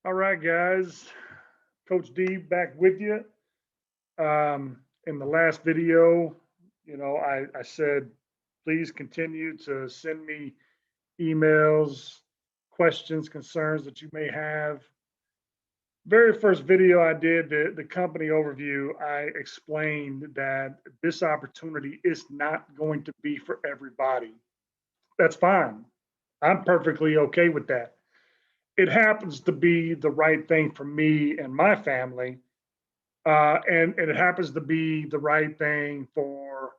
All right, guys. Coach D back with you. In the last video, I said, please continue to send me emails, questions, concerns that you may have. Very first video I did, the company overview, I explained that this opportunity is not going to be for everybody. That's fine. I'm perfectly okay with that. It happens to be the right thing for me and my family. And it happens to be the right thing for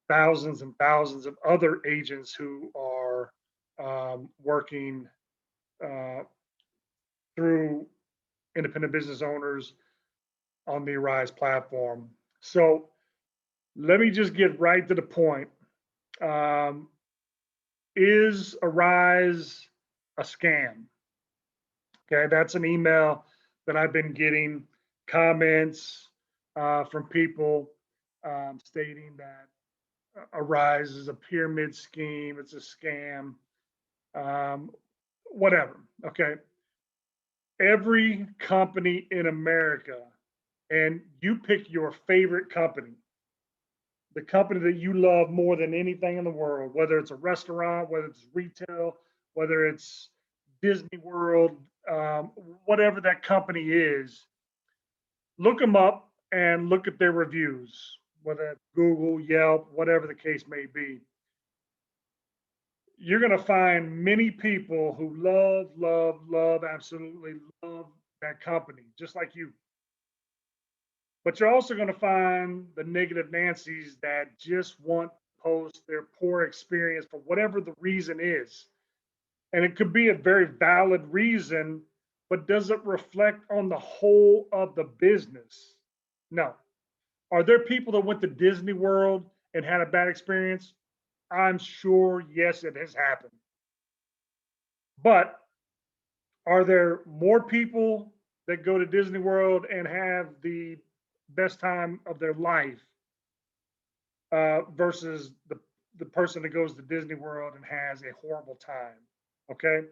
thousands and thousands of other agents who are working uh, through independent business owners on the Arise platform. So let me just get right to the point. Um, is Arise a scam? Okay, that's an email that I've been getting comments from people stating that Arise is a pyramid scheme, it's a scam, um, whatever. Okay, every company in America, and you pick your favorite company, the company that you love more than anything in the world, whether it's a restaurant, whether it's retail, whether it's Disney World, whatever that company is, look them up and look at their reviews, whether it's Google, Yelp, whatever the case may be. You're going to find many people who love, absolutely love that company, just like you. But you're also going to find the negative Nancy's that just want to post their poor experience for whatever the reason is. And it could be a very valid reason, but does it reflect on the whole of the business? No. Are there people that went to Disney World and had a bad experience? I'm sure, yes, it has happened. But are there more people that go to Disney World and have the best time of their life versus the person that goes to Disney World and has a horrible time? Okay.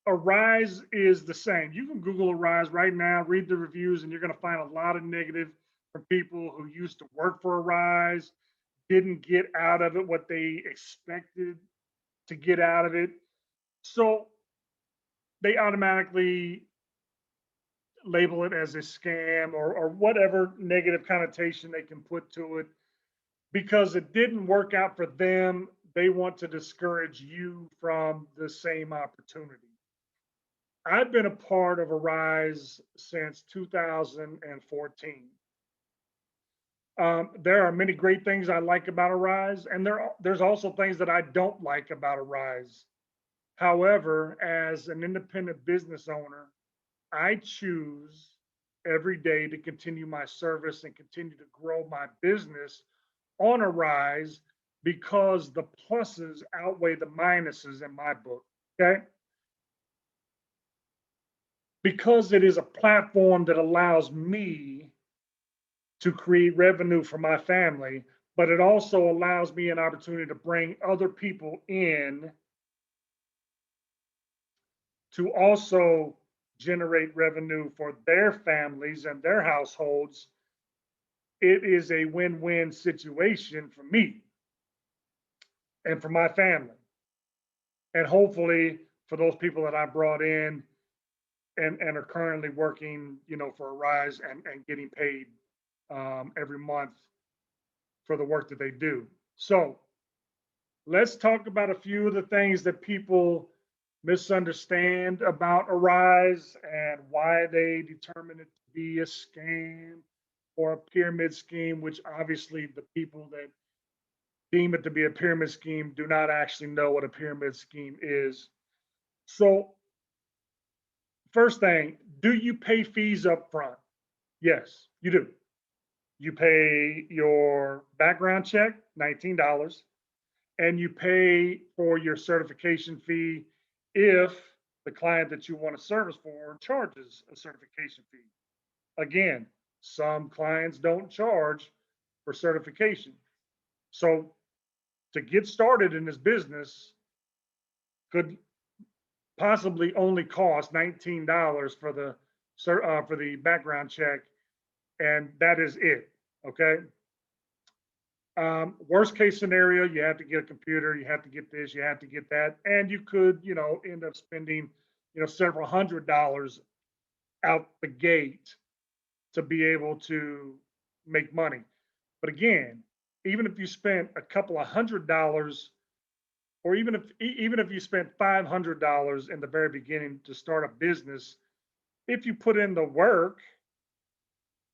Arise is the same. You can Google Arise right now, read the reviews, and you're going to find a lot of negative from people who used to work for Arise, didn't get out of it what they expected to get out of it. So they automatically label it as a scam or whatever negative connotation they can put to it because it didn't work out for them. They want to discourage you from the same opportunity. I've been a part of Arise since 2014. There are many great things I like about Arise, and there's also things that I don't like about Arise. However, as an independent business owner, I choose every day to continue my service and continue to grow my business on Arise because the pluses outweigh the minuses in my book. Okay. Because it is a platform that allows me to create revenue for my family, but it also allows me an opportunity to bring other people in to also generate revenue for their families and their households. It is a win-win situation for me and for my family. And hopefully for those people that I brought in and are currently working, for a rise and getting paid every month for the work that they do. So let's talk about a few of the things that people misunderstand about Arise and why they determine it to be a scam or a pyramid scheme, which obviously the people that deem it to be a pyramid scheme do not actually know what a pyramid scheme is. So, first thing, do you pay fees up front? Yes, you do. You pay your background check, $19, and you pay for your certification fee if the client that you want to service for charges a certification fee. Again, some clients don't charge for certification. So to get started in this business could possibly only cost $19 for the background check, and that is it. Okay. Worst case scenario, you have to get a computer, you have to get this, you have to get that, and you could, end up spending, several $100s out the gate to be able to make money. But again, even if you spent a couple of $100, or even if you spent $500 in the very beginning to start a business, if you put in the work,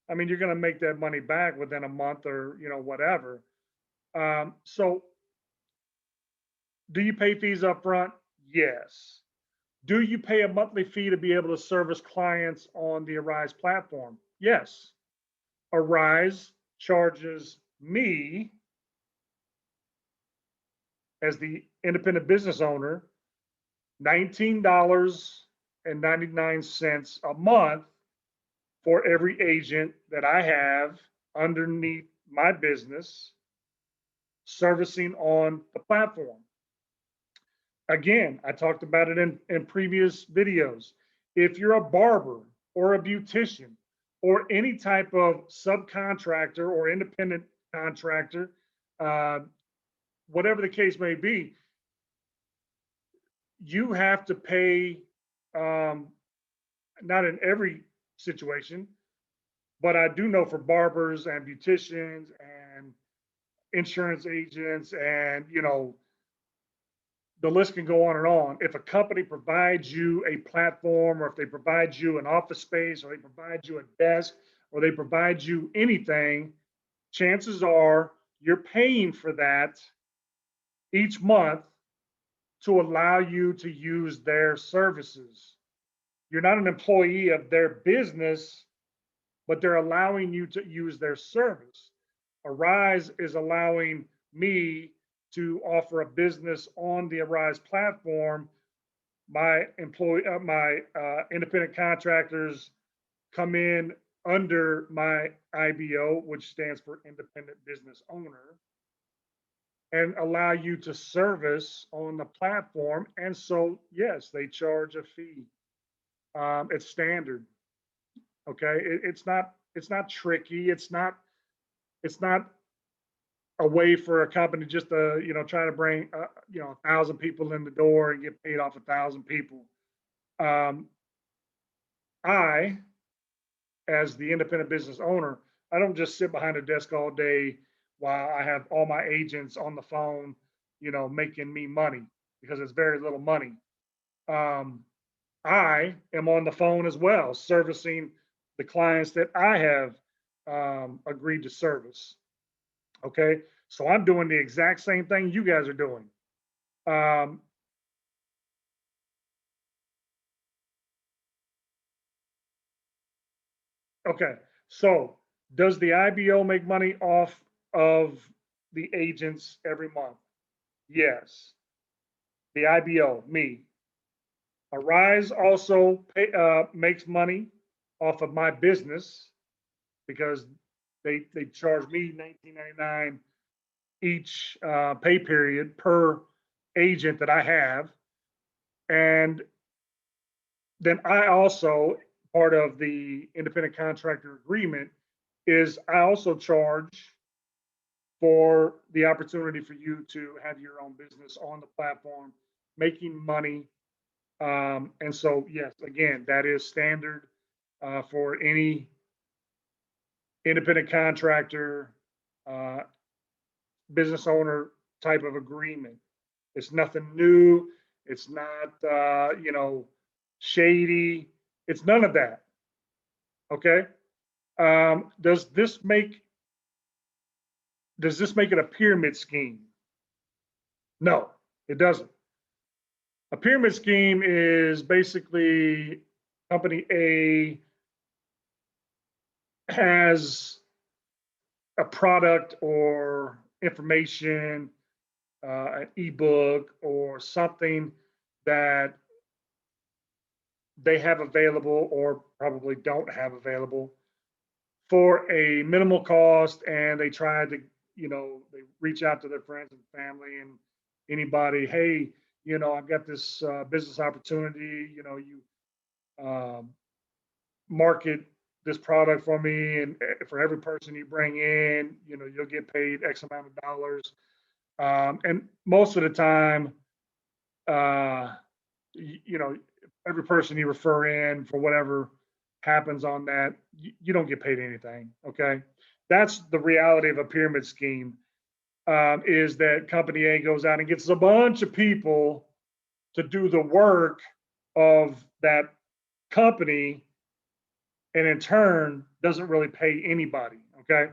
I mean, you're going to make that money back within a month or whatever. So, do you pay fees up front? Yes. Do you pay a monthly fee to be able to service clients on the Arise platform? Yes. Arise charges me, as the independent business owner, $19.99 a month for every agent that I have underneath my business servicing on the platform. Again, I talked about it in previous videos. If you're a barber or a beautician or any type of subcontractor or independent contractor, uh, whatever the case may be, you have to pay, not in every situation, but I do know for barbers and beauticians and insurance agents, and the list can go on and on. If a company provides you a platform, or if they provide you an office space, or they provide you a desk, or they provide you anything, chances are you're paying for that each month to allow you to use their services. You're not an employee of their business, but they're allowing you to use their service. Arise is allowing me to offer a business on the Arise platform. My independent contractors come in under my IBO, which stands for Independent Business Owner, and allow you to service on the platform. And so, yes, they charge a fee. It's standard. Okay, it's not tricky. It's not a way for a company just to try to bring 1,000 people in the door and get paid off 1,000 people. Um, I, as the independent business owner, I don't just sit behind a desk all day while I have all my agents on the phone, making me money, because it's very little money. Um, I am on the phone as well, servicing the clients that I have agreed to service. Okay. So I'm doing the exact same thing you guys are doing. Um, okay. So does the IBO make money off of the agents every month? Yes. The IBO, me. Arise also makes money off of my business, because they charge me $19.99 each pay period per agent that I have. And then I also, part of the independent contractor agreement, is I also charge for the opportunity for you to have your own business on the platform, making money. And so, yes, again, that is standard for any independent contractor, uh, business owner type of agreement. It's nothing new. It's not, shady. It's none of that. Okay. Um, does this make does this make it a pyramid scheme? No, it doesn't. A pyramid scheme is basically company A has a product or information, an ebook or something that they have available or probably don't have available for a minimal cost, and they try to, they reach out to their friends and family and anybody, hey, I've got this business opportunity, you um, market this product for me, and for every person you bring in, you'll get paid X amount of dollars. And most of the time, uh, you know, every person you refer in for whatever happens on that, you don't get paid anything. Okay. That's the reality of a pyramid scheme, is that company A goes out and gets a bunch of people to do the work of that company, and in turn doesn't really pay anybody. Okay.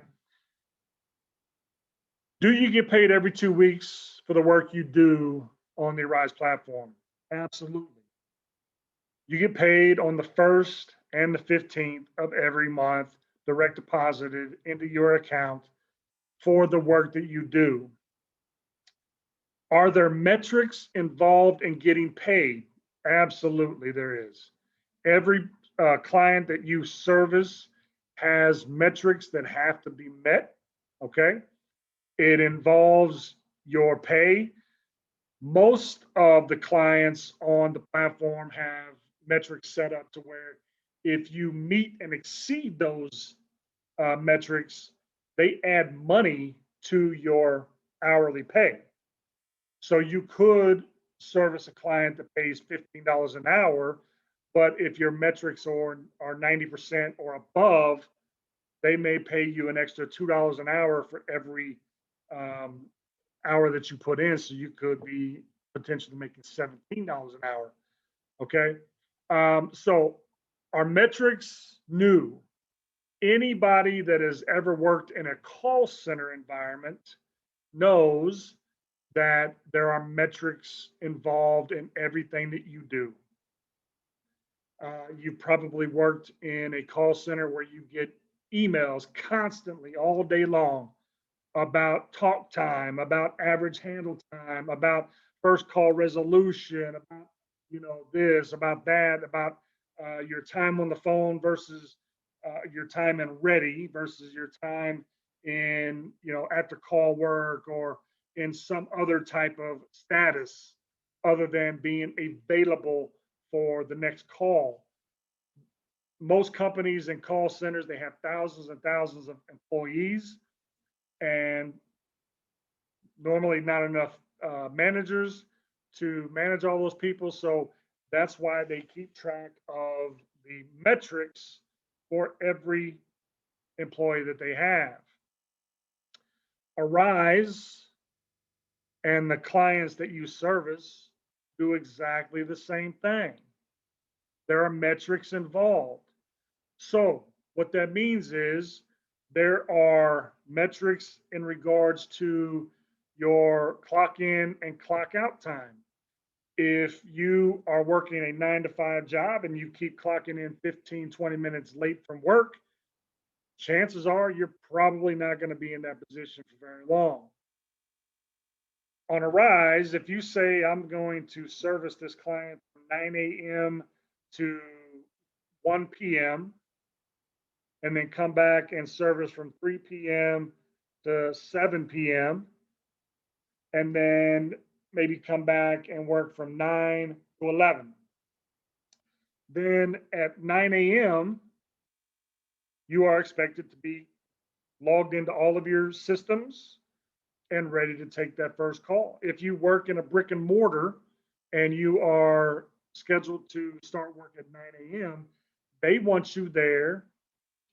Do you get paid every 2 weeks for the work you do on the Rise platform? Absolutely. You get paid on the 1st and the 15th of every month, direct deposited into your account for the work that you do. Are there metrics involved in getting paid? Absolutely, there is. Every client that you service has metrics that have to be met. Okay. It involves your pay. Most of the clients on the platform have metrics set up to where if you meet and exceed those metrics, they add money to your hourly pay. So you could service a client that pays $15 an hour, but if your metrics are 90% or above, they may pay you an extra $2 an hour for every um, hour that you put in. So you could be potentially making $17 an hour. Okay. So our metrics new. Anybody that has ever worked in a call center environment knows that there are metrics involved in everything that you do. You probably worked in a call center where you get emails constantly all day long about talk time, about average handle time, about first call resolution, about this, about that, about your time on the phone versus your time in ready versus your time in after call work or in some other type of status other than being available for the next call. Most companies and call centers, they have thousands and thousands of employees, and normally not enough managers to manage all those people. So that's why they keep track of the metrics for every employee that they have. Arise and the clients that you service do exactly the same thing. There are metrics involved. So what that means is there are metrics in regards to your clock in and clock out time. If you are working a 9 to 5 job and you keep clocking in 15, 20 minutes late from work, chances are you're probably not going to be in that position for very long. On a rise, if you say, I'm going to service this client from 9 a.m. to 1 p.m., and then come back and service from 3 p.m. to 7 p.m., and then maybe come back and work from 9 to 11. Then at 9 a.m., you are expected to be logged into all of your systems and ready to take that first call. If you work in a brick and mortar and you are scheduled to start work at 9 a.m., they want you there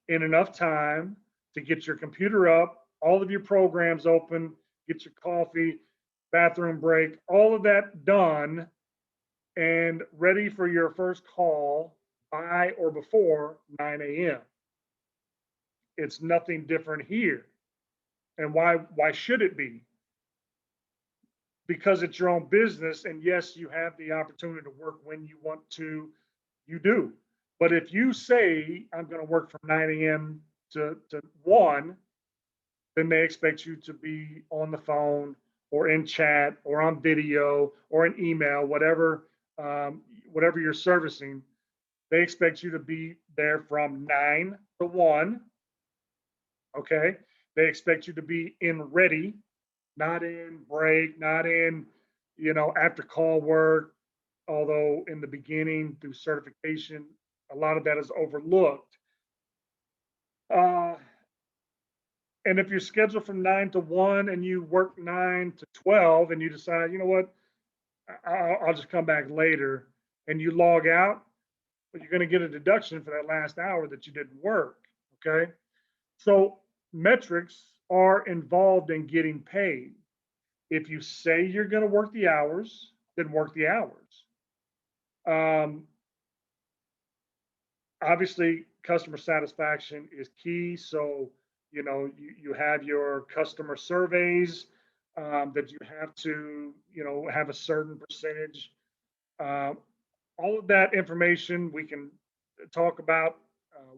in enough time to get your computer up, all of your programs open, get your coffee, bathroom break, all of that done and ready for your first call by or before 9 a.m. It's nothing different here. And why should it be? Because it's your own business, and yes, you have the opportunity to work when you want to, you do. But if you say I'm going to work from 9 a.m. to 1, then they expect you to be on the phone or in chat or on video or in email, whatever you're servicing. They expect you to be there from 9 to 1. Okay. They expect you to be in ready, not in break, not in after call work, although in the beginning through certification, a lot of that is overlooked. Uh, and if you're scheduled from 9 to 1 and you work 9 to 12 and you decide, you know what, I'll just come back later and you log out, but you're going to get a deduction for that last hour that you didn't work. Okay. So metrics are involved in getting paid. If you say you're going to work the hours, then work the hours. Um, Obviously, customer satisfaction is key. So, you have your customer surveys that you have to, have a certain percentage. Uh, all of that information we can talk about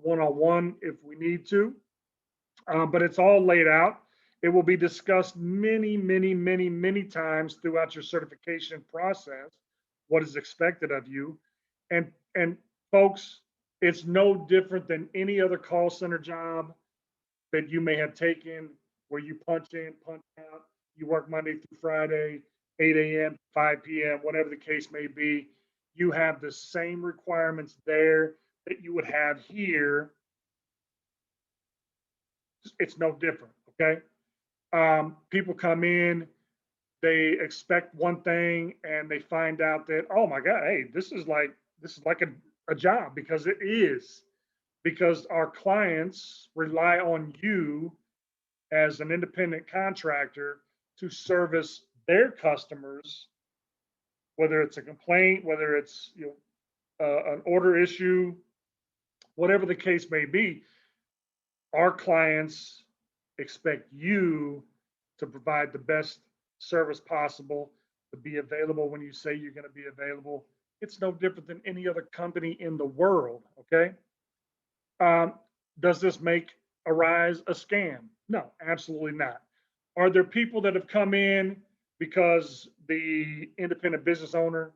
one on one if we need to, but it's all laid out. It will be discussed many, many, many, many times throughout your certification process. What is expected of you, and folks, it's no different than any other call center job that you may have taken, where you punch in, punch out. You work Monday through Friday, 8 a.m., 5 p.m., whatever the case may be. You have the same requirements there that you would have here. It's no different. Okay. People come in, they expect one thing, and they find out that, oh my God, hey, this is like a job, because it is, because our clients rely on you as an independent contractor to service their customers, whether it's a complaint, whether it's an order issue, whatever the case may be. Our clients expect you to provide the best service possible, to be available when you say you're going to be available. It's no different than any other company in the world. Okay. Um, does this make Arise a scam? No, absolutely not. Are there people that have come in because the independent business owner,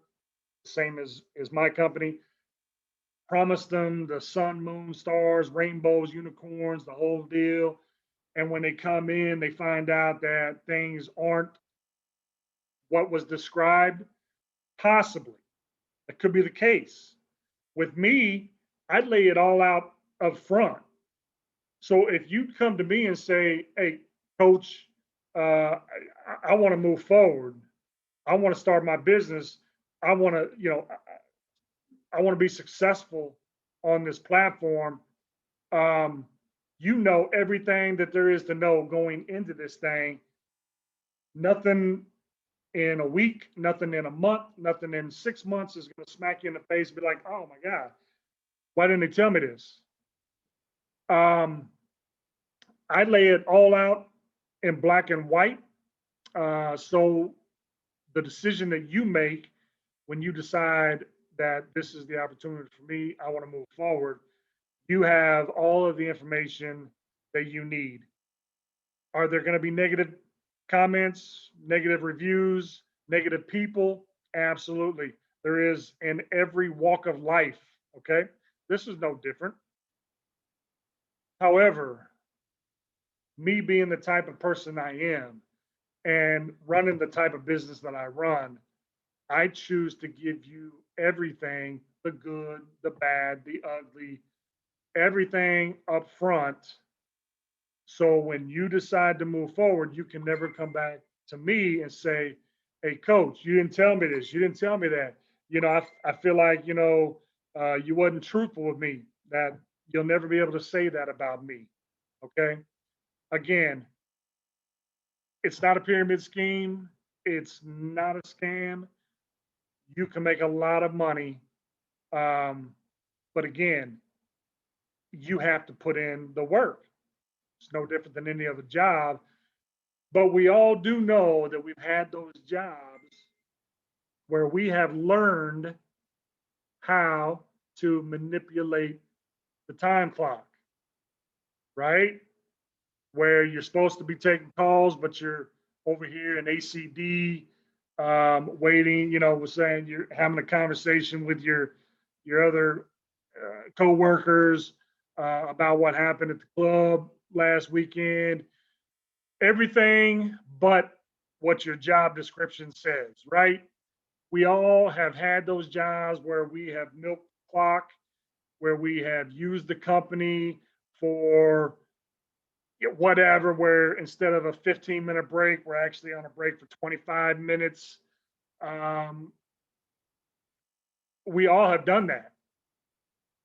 same as my company, promised them the sun, moon, stars, rainbows, unicorns, the whole deal? And when they come in, they find out that things aren't what was described? Possibly. That could be the case. With me, I lay it all out up front. So if you come to me and say, hey, coach, I want to move forward. I want to start my business. I want to, I want to be successful on this platform. Um, you know everything that there is to know going into this thing. Nothing in a week, nothing in a month, nothing in 6 months is going to smack you in the face and be like, oh my God, why didn't they tell me this? Um, I lay it all out in black and white. So the decision that you make when you decide that this is the opportunity for me, I want to move forward, you have all of the information that you need. Are there going to be negative comments, negative reviews, negative people? Absolutely. There is in every walk of life. Okay. This is no different. However, me being the type of person I am and running the type of business that I run, I choose to give you everything, the good, the bad, the ugly, everything up front. So when you decide to move forward, you can never come back to me and say, hey, coach, you didn't tell me this. You didn't tell me that. I feel like, you wasn't truthful with me, that you'll never be able to say that about me. Okay. Again, it's not a pyramid scheme. It's not a scam. You can make a lot of money. Um, but again, you have to put in the work. It's no different than any other job. But we all do know that we've had those jobs where we have learned how to manipulate the time clock, right? Where you're supposed to be taking calls, but you're over here in ACD, waiting. Was saying you're having a conversation with your other co-workers about what happened at the club last weekend. Everything but what your job description says, right? We all have had those jobs where we have milked the clock, where we have used the company for whatever, where instead of a 15-minute break, we're actually on a break for 25 minutes. Um, we all have done that,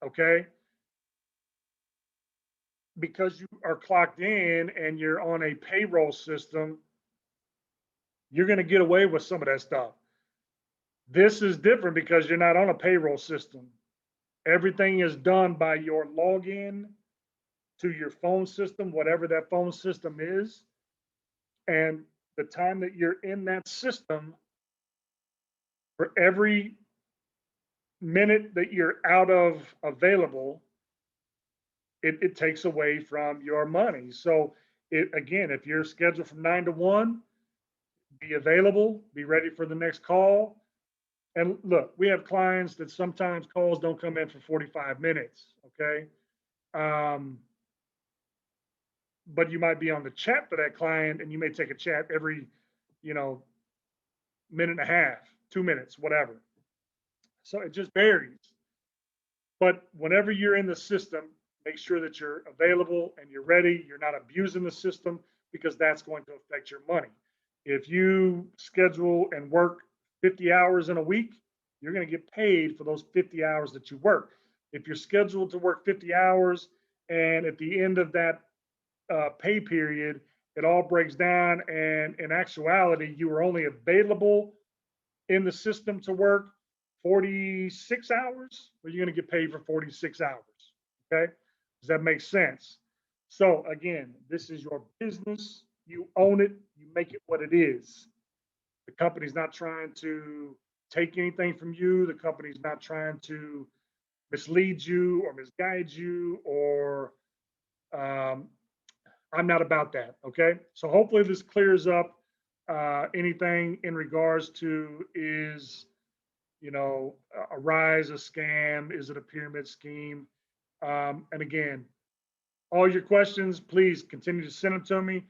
okay? Because you are clocked in and you're on a payroll system, you're going to get away with some of that stuff. This is different because you're not on a payroll system. Everything is done by your login to your phone system, whatever that phone system is. And the time that you're in that system, for every minute that you're out of available, it takes away from your money. So, again, if you're scheduled from 9 to 1, be available, be ready for the next call. And look, we have clients that sometimes calls don't come in for 45 minutes. Okay. Um, but you might be on the chat for that client and you may take a chat every, you know, minute and a half, 2 minutes, whatever. So it just varies. But whenever you're in the system, make sure that you're available and you're ready. You're not abusing the system because that's going to affect your money. If you schedule and work 50 hours in a week, you're going to get paid for those 50 hours that you work. If you're scheduled to work 50 hours and at the end of that pay period, it all breaks down, and in actuality, you were only available in the system to work 46 hours, or you're going to get paid for 46 hours. Okay. Does that make sense? So, again, this is your business. You own it, you make it what it is. The company's not trying to take anything from you, the company's not trying to mislead you or misguide you, or um, I'm not about that. Okay. So, hopefully, this clears up anything in regards to is a rise, a scam? Is it a pyramid scheme? And again, all your questions, please continue to send them to me.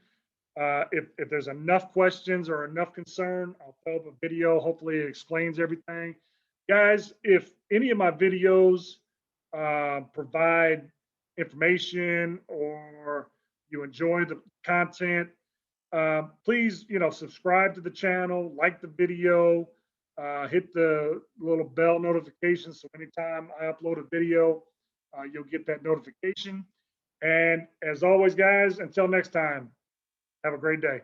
If there's enough questions or enough concern, I'll throw up a video. Hopefully, it explains everything. Guys, if any of my videos provide information or you enjoy the content, please, subscribe to the channel, like the video, hit the little bell notification so anytime I upload a video, you'll get that notification. And as always, guys, until next time, have a great day.